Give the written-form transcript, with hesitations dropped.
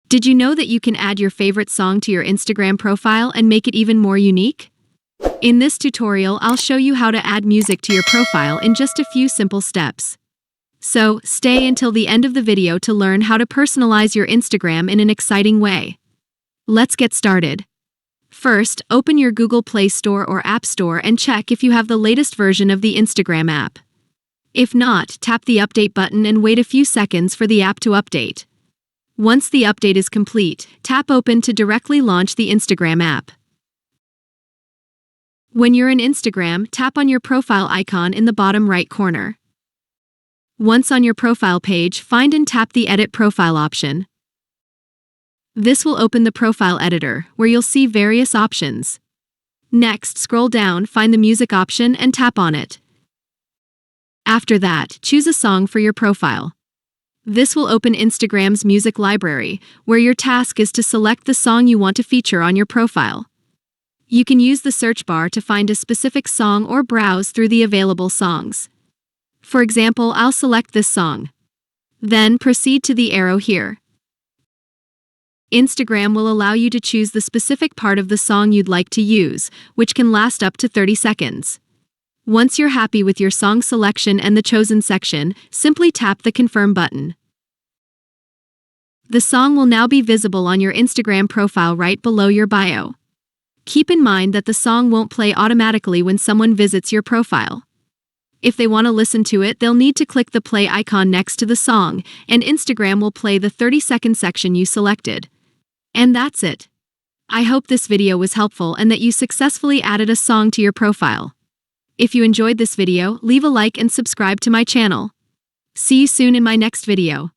Did you know that you can add your favorite song to your Instagram profile and make it even more unique? In this tutorial, I'll show you how to add music to your profile in just a few simple steps. So, stay until the end of the video to learn how to personalize your Instagram in an exciting way. Let's get started. First, open your Google Play Store or App Store and check if you have the latest version of the Instagram app. If not, tap the update button and wait a few seconds for the app to update. Once the update is complete, tap Open to directly launch the Instagram app. When you're in Instagram, tap on your profile icon in the bottom right corner. Once on your profile page, find and tap the Edit Profile option. This will open the profile editor, where you'll see various options. Next, scroll down, find the music option and tap on it. After that, choose a song for your profile. This will open Instagram's music library, where your task is to select the song you want to feature on your profile. You can use the search bar to find a specific song or browse through the available songs. For example, I'll select this song. Then proceed to the arrow here. Instagram will allow you to choose the specific part of the song you'd like to use, which can last up to 30 seconds. Once you're happy with your song selection and the chosen section, simply tap the Confirm button. The song will now be visible on your Instagram profile right below your bio. Keep in mind that the song won't play automatically when someone visits your profile. If they want to listen to it, they'll need to click the play icon next to the song, and Instagram will play the 30-second section you selected. And that's it. I hope this video was helpful and that you successfully added a song to your profile. If you enjoyed this video, leave a like and subscribe to my channel. See you soon in my next video.